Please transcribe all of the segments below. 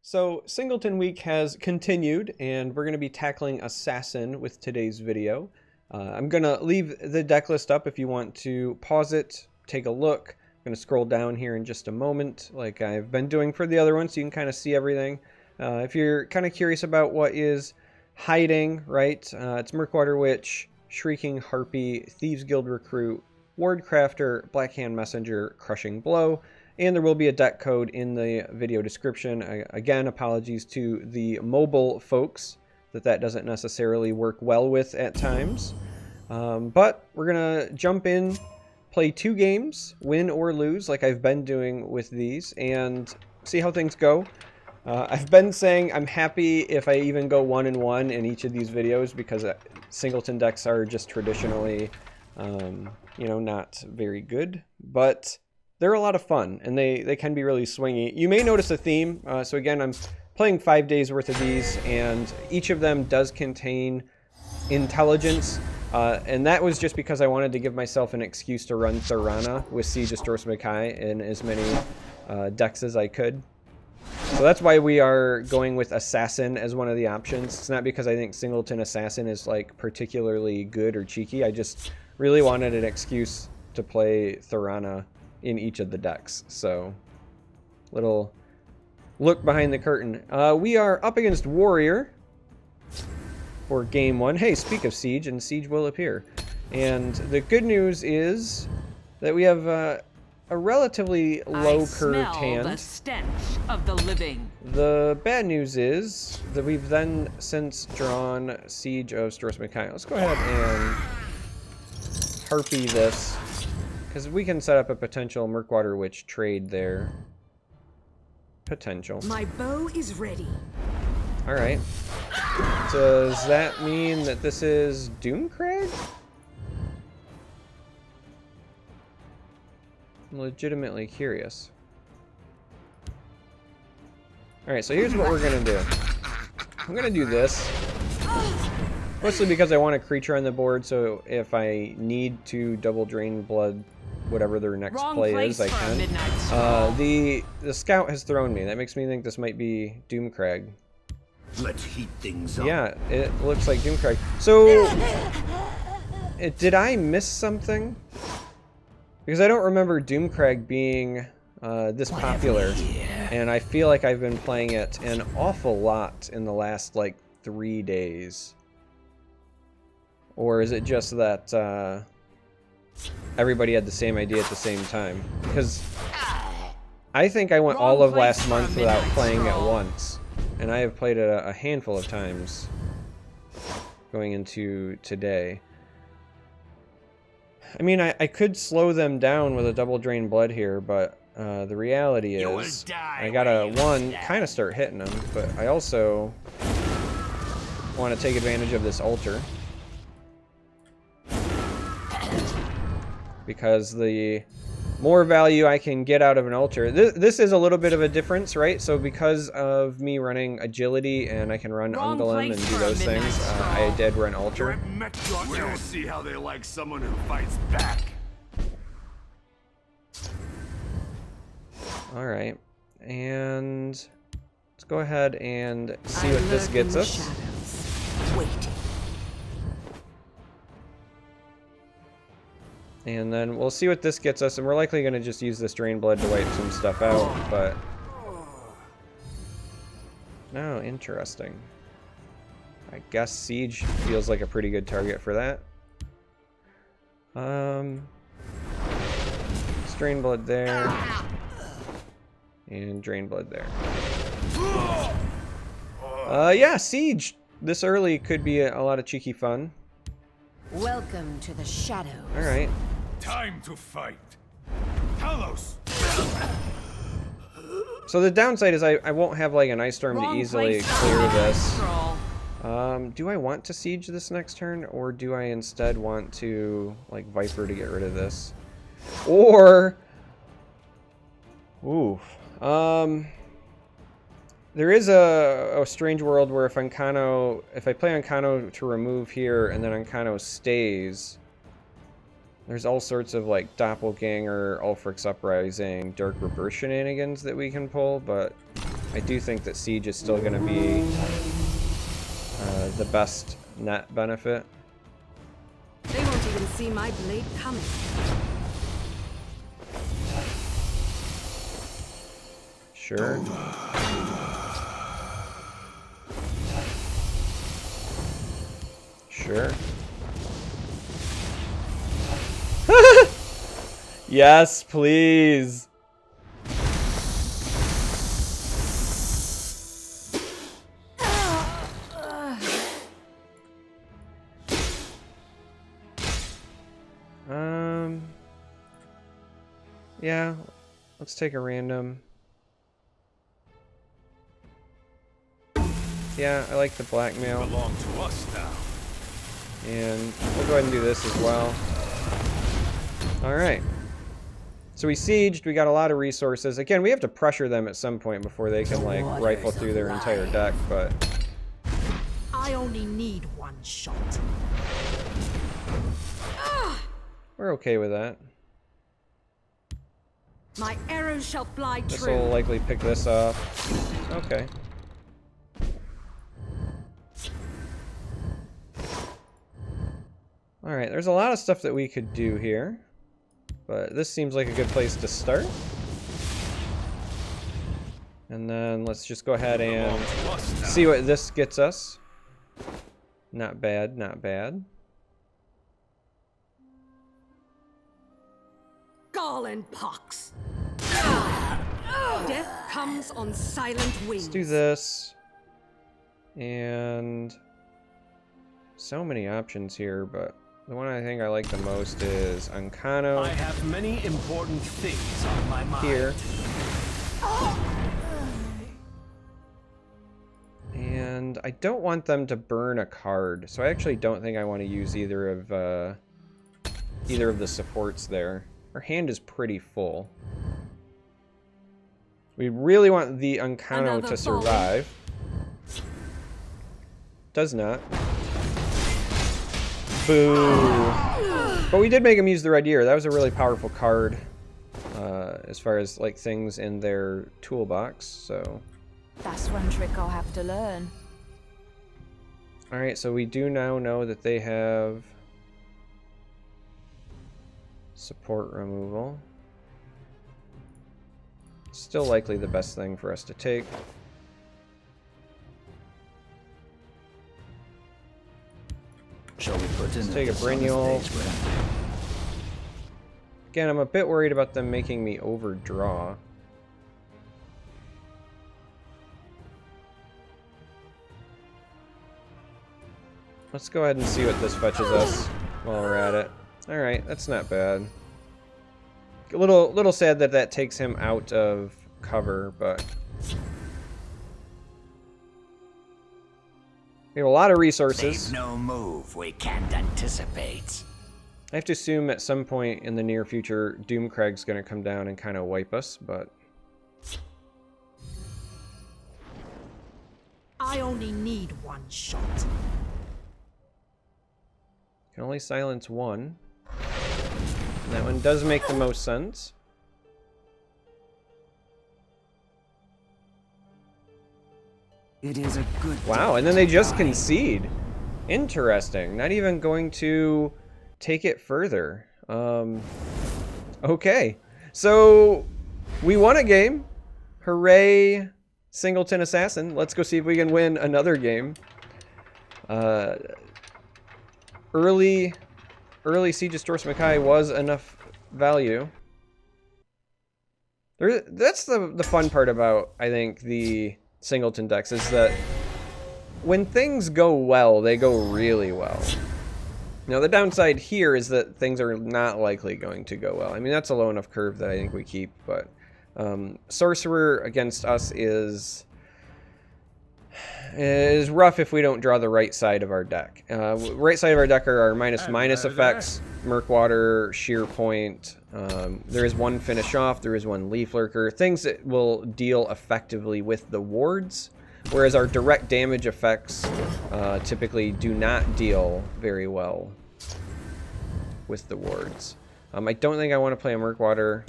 So Singleton Week has continued, and we're going to be tackling Assassin with today's video. I'm going to leave the deck list up if you want to pause it, take a look. I'm going to scroll down here in just a moment, like I've been doing for the other one, so you can kind of see everything. If you're kind of curious about what is hiding, right, it's Murkwater Witch, Shrieking Harpy, Thieves Guild Recruit, Ward Crafter, Blackhand Messenger, Crushing Blow, and there will be a deck code in the video description. Again, apologies to the mobile folks that doesn't necessarily work well with at times. But we're going to jump in, play 2 games, win or lose, like I've been doing with these, and see how things go. I've been saying I'm happy if I even go 1-1 in each of these videos, because Singleton decks are just traditionally, you know, not very good. But they're a lot of fun, and they can be really swingy. You may notice a theme. So again, I'm playing 5 days worth of these, and each of them does contain intelligence. And that was just because I wanted to give myself an excuse to run Thorana with Siege of Stormsmakai in as many decks as I could. So that's why we are going with Assassin as one of the options. It's not because I think Singleton Assassin is like particularly good or cheeky. I just really wanted an excuse to play Thorana in each of the decks. So, little look behind the curtain. We are up against Warrior for game 1. Hey, speak of Siege, and Siege will appear. And the good news is that we have a relatively low curved hand. The stench of the living. The bad news is that we've then since drawn Siege of Stormsmakai. Let's go ahead and Harpy this, because we can set up a potential Murkwater Witch trade there. Potential. My bow is ready. Alright. Does that mean that this is Doomcrag? I'm legitimately curious. Alright, so here's what we're going to do. I'm going to do this. Mostly because I want a creature on the board, so if I need to double drain blood, whatever their next play is, I can. The scout has thrown me. That makes me think this might be Doomcrag. Let's heat things up. Yeah, it looks like Doomcrag. So, did I miss something? Because I don't remember Doomcrag being this popular, and I feel like I've been playing it an awful lot in the last, like, 3 days. Or is it just that everybody had the same idea at the same time? Because I think I went all of last month without playing it once. And I have played it a handful of times going into today. I mean, I could slow them down with a double drain blood here, but the reality is I gotta, one, kind of start hitting them, but I also want to take advantage of this altar. Because the more value I can get out of an altar, this is a little bit of a difference, right? So because of me running agility and I can run Ungolem and do those things, I did run altar. We'll see how they like someone who fights back. All right, and let's go ahead and see what this gets us. And then we'll see what this gets us, and we're likely going to just use this drain blood to wipe some stuff out, but... Oh, interesting. I guess Siege feels like a pretty good target for that. Drain blood there. And drain blood there. Yeah, Siege this early could be a lot of cheeky fun. Welcome to the shadows. Alright. Time to fight. Talos. So the downside is I won't have like an Ice Storm to easily clear this. Do I want to Siege this next turn, or do I instead want to like Viper to get rid of this? Or ooh. There is a strange world where if I play Ancano to remove here and then Ancano stays, there's all sorts of like Doppelganger, Ulfric's Uprising, Dark Reverse shenanigans that we can pull, but I do think that Siege is still going to be the best net benefit. They won't even see my blade coming. Sure. Sure. Yes, please. Yeah, let's take a random. Yeah, I like the blackmail. Belong to us now. And we'll go ahead and do this as well. Alright. So we sieged, we got a lot of resources. Again, we have to pressure them at some point before they can, like, rifle through their entire deck, but... I only need one shot. we're okay with that. My arrows shall fly This true. will likely pick this up. Okay. Alright, there's a lot of stuff that we could do here. But this seems like a good place to start. And then let's just go ahead and see what this gets us. Not bad, not bad. Gall and pox. Death comes on silent wings. Let's do this. And so many options here, but the one I think I like the most is Ancano. I have many important things on my mind. Here. And I don't want them to burn a card, so I actually don't think I want to use either of the supports there. Our hand is pretty full. We really want the Ancano to survive. Does not. Boo. But we did make him use the Red Ear. That was a really powerful card as far as like things in their toolbox, so... That's one trick I'll have to learn. Alright, so we do now know that they have support removal. Still likely the best thing for us to take. Shall we put in Let's take a Brignual. Again, I'm a bit worried about them making me overdraw. Let's go ahead and see what this fetches us while we're at it. Alright, that's not bad. A little sad that that takes him out of cover, but... we have a lot of resources. Make no move we can't anticipate. I have to assume at some point in the near future, Doomcraig's going to come down and kind of wipe us, but... I only need one shot. Can only silence one. And that one does make the most sense. It is a good Wow, and then they just concede. Interesting. Not even going to take it further. Okay. So, we won a game. Hooray, Singleton Assassin. Let's go see if we can win another game. Early Siege of Storce Mackay was enough value. That's the fun part about, I think, the Singleton decks, is that when things go well, they go really well. Now, the downside here is that things are not likely going to go well. I mean, that's a low enough curve that I think we keep, but Sorcerer against us is rough if we don't draw the right side of our deck. Right side of our deck are our minus effects, Murkwater, Sheer Point. There is one Finish Off, there is one Leaf Lurker, things that will deal effectively with the wards, whereas our direct damage effects typically do not deal very well with the wards. I don't think I want to play a Murkwater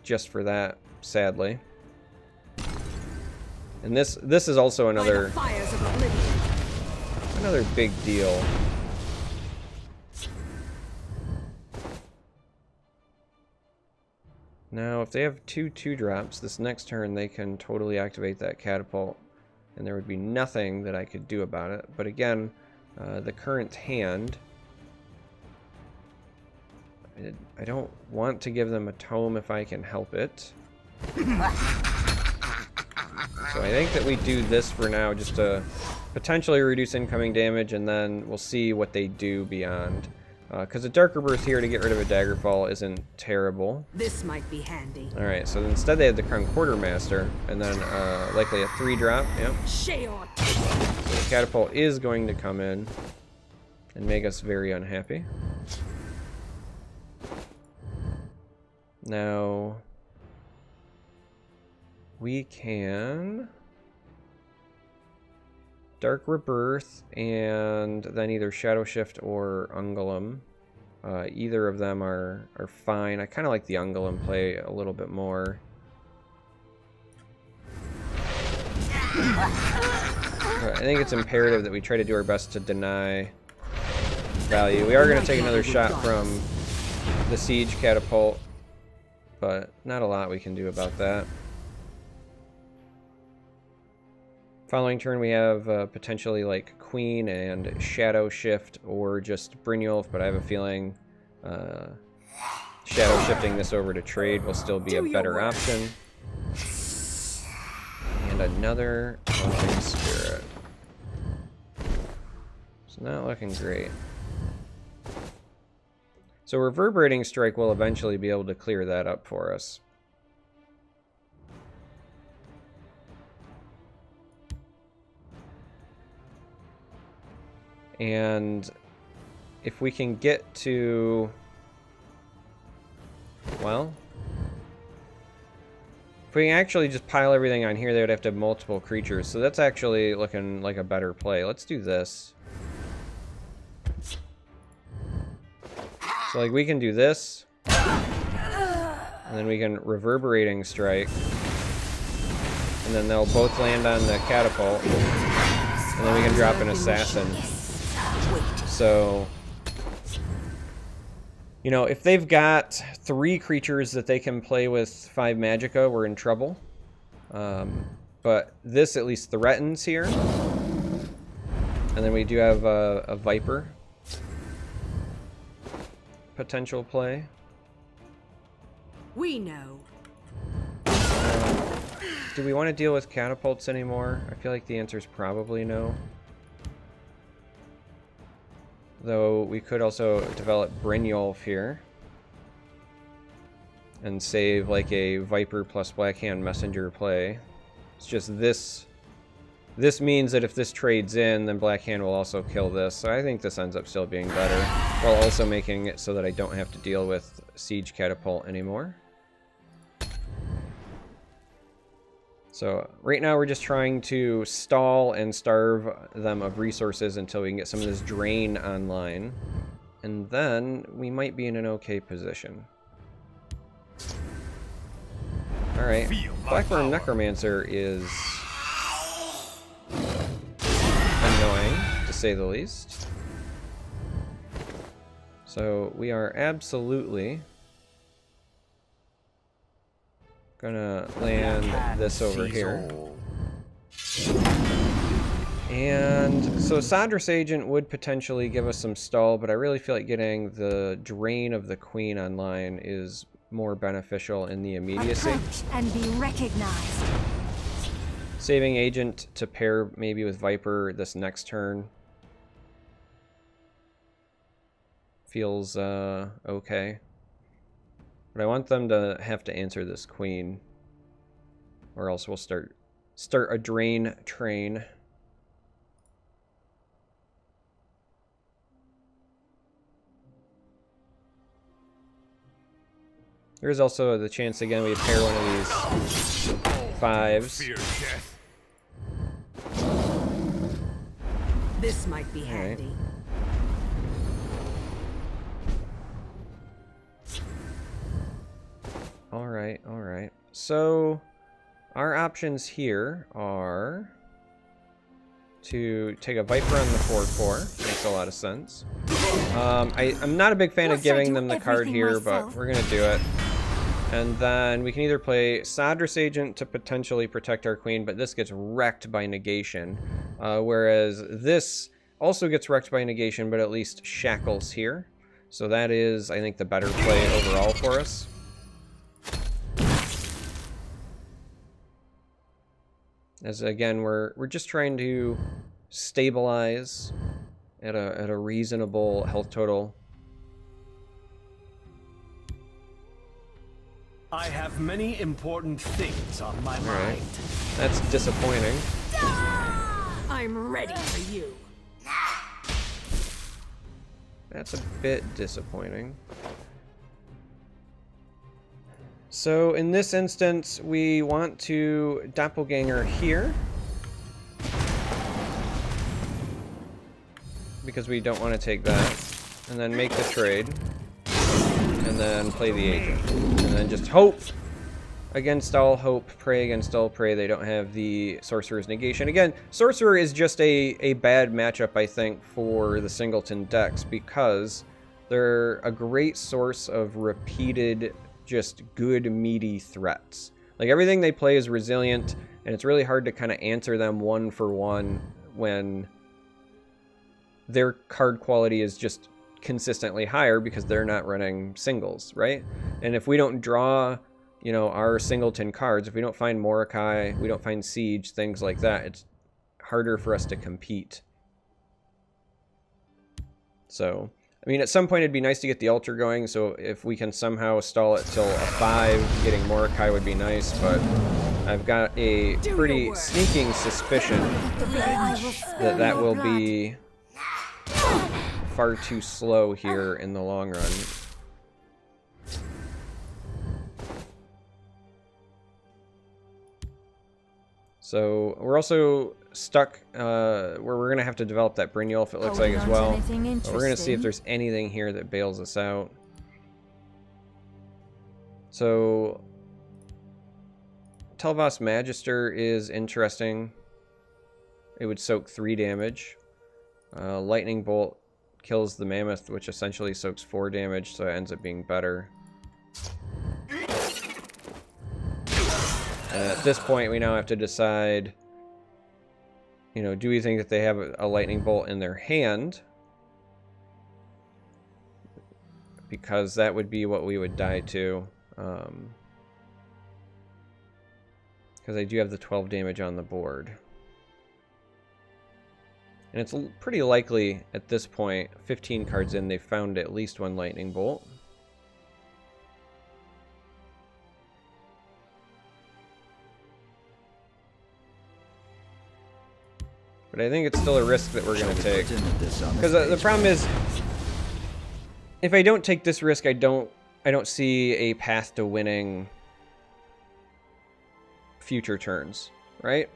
just for that, sadly. And this is also By the another fires of oblivion. big deal. Now, if they have 2/2 drops, this next turn they can totally activate that catapult, and there would be nothing that I could do about it. But again, the current hand, I don't want to give them a tome if I can help it. So I think that we do this for now, just to potentially reduce incoming damage, and then we'll see what they do beyond. Because a Dark Rebirth here to get rid of a Daggerfall isn't terrible. This might be handy. Alright, so instead they have the Crown Quartermaster, and then likely a 3-drop. Yep. So the Catapult is going to come in and make us very unhappy. Now, we can Dark Rebirth and then either Shadow Shift or Ungulum. Either of them are fine. I kind of like the Ungulum play a little bit more. I think it's imperative that we try to do our best to deny value. We are going to take another shot from the Siege Catapult, but not a lot we can do about that. Following turn we have potentially like Queen and Shadow Shift or just Brynjolf, but I have a feeling Shadow Shifting this over to trade will still be a better option. And another Haunting Spirit. It's not looking great. So Reverberating Strike will eventually be able to clear that up for us. And if we can get to, well, if we can actually just pile everything on here, they would have to have multiple creatures. So that's actually looking like a better play. Let's do this. So like we can do this, and then we can Reverberating Strike, and then they'll both land on the Catapult, and then we can drop an Assassin. So, you know, if they've got 3 creatures that they can play with 5 Magicka, we're in trouble. But this at least threatens here. And then we do have a Viper potential play. We know. Do we want to deal with catapults anymore? I feel like the answer is probably no. Though we could also develop Brynjolf here and save like a Viper plus Blackhand Messenger play. It's just this means that if this trades in, then Blackhand will also kill this. So I think this ends up still being better, while also making it so that I don't have to deal with Siege Catapult anymore. So right now we're just trying to stall and starve them of resources until we can get some of this drain online. And then we might be in an okay position. Alright, Blackburn Necromancer is annoying, to say the least. So we are absolutely gonna land this over here. And so Sandris Agent would potentially give us some stall, but I really feel like getting the Drain of the Queen online is more beneficial in the immediacy. Approach and be recognized. Saving Agent to pair maybe with Viper this next turn feels okay. But I want them to have to answer this Queen, or else we'll start a drain train. There's also the chance again we pair one of these 5s. This might be handy. Alright, alright. So, our options here are to take a Viper on the 4/4. Makes a lot of sense. I'm not a big fan of giving them the card here, but we're going to do it. And then we can either play Sodris Agent to potentially protect our queen, but this gets wrecked by negation. Whereas this also gets wrecked by negation, but at least shackles here. So that is, I think, the better play overall for us. As again, we're just trying to stabilize at a reasonable health total. I have many important things on my mind. That's disappointing. I'm ready for you. That's a bit disappointing. So in this instance, we want to doppelganger here. Because we don't want to take that. And then make the trade. And then play the agent. And then just hope against all hope, pray against all pray. They don't have the Sorcerer's Negation. Again, Sorcerer is just a bad matchup, I think, for the Singleton decks because they're a great source of repeated, just good, meaty threats. Like, everything they play is resilient, and it's really hard to kind of answer them one for one when their card quality is just consistently higher because they're not running singles, right? And if we don't draw, you know, our Singleton cards, if we don't find Mordecai, we don't find Siege, things like that, it's harder for us to compete. So, I mean, at some point it'd be nice to get the Ultra going, so if we can somehow stall it till a 5, getting Mordecai would be nice, but I've got a pretty sneaking suspicion that that will be far too slow here in the long run. So we're also stuck where we're going to have to develop that Brynjolf, it looks like, as well. But we're going to see if there's anything here that bails us out. So Tel'Vos Magister is interesting. It would soak 3 damage. Lightning Bolt kills the Mammoth, which essentially soaks 4 damage, so it ends up being better. And at this point, we now have to decide, you know, do we think that they have a Lightning Bolt in their hand? Because that would be what we would die to. Because I do have the 12 damage on the board. And it's pretty likely at this point, 15 cards in, they've found at least 1 Lightning Bolt. But I think it's still a risk that we're going to take. Because the problem is, if I don't take this risk, I don't see a path to winning future turns, right?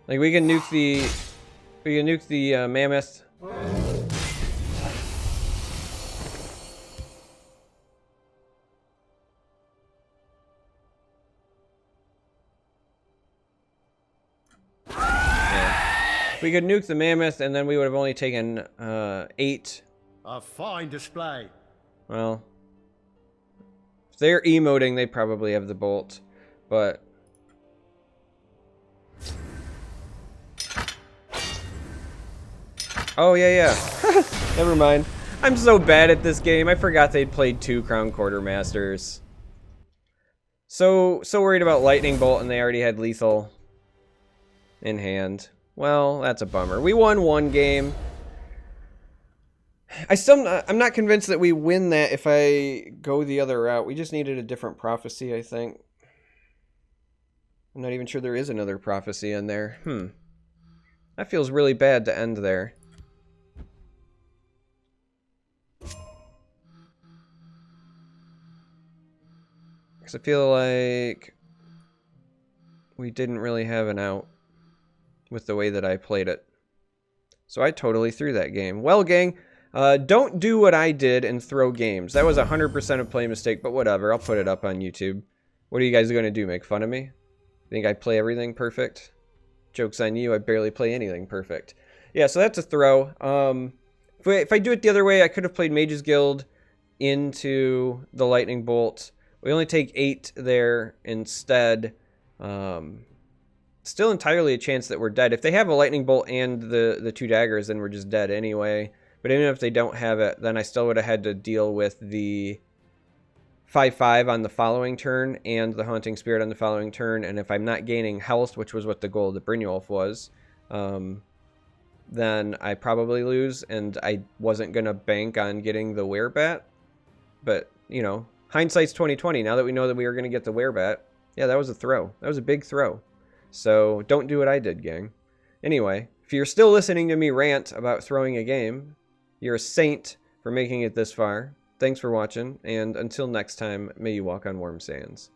Like, we can nuke the Mammoth. We could nuke the Mammoth, and then we would have only taken 8. A fine display. Well, if they're emoting, they probably have the bolt, but oh yeah. Never mind. I'm so bad at this game. I forgot they'd played 2 Crown Quartermasters. So worried about Lightning Bolt, and they already had lethal in hand. Well, that's a bummer. We won 1 game. I'm not convinced that we win that if I go the other route. We just needed a different prophecy, I think. I'm not even sure there is another prophecy in there. That feels really bad to end there. Because I feel like we didn't really have an out with the way that I played it. So I totally threw that game. Well, gang, don't do what I did and throw games. That was 100% a play mistake, but whatever. I'll put it up on YouTube. What are you guys going to do? Make fun of me? Think I play everything perfect? Joke's on you, I barely play anything perfect. Yeah, so that's a throw. If I do it the other way, I could have played Mage's Guild into the Lightning Bolt. We only take 8 there instead. Still entirely a chance that we're dead. If they have a Lightning Bolt and the 2 daggers, then we're just dead anyway. But even if they don't have it, then I still would have had to deal with the 5/5 on the following turn and the Haunting Spirit on the following turn. And if I'm not gaining health, which was what the goal of the Brynjolf was, then I probably lose. And I wasn't going to bank on getting the Werebat. But, you know, hindsight's 20/20. Now that we know that we were going to get the Werebat, yeah, that was a throw. That was a big throw. So don't do what I did, gang. Anyway, if you're still listening to me rant about throwing a game, you're a saint for making it this far. Thanks for watching, and until next time, may you walk on warm sands.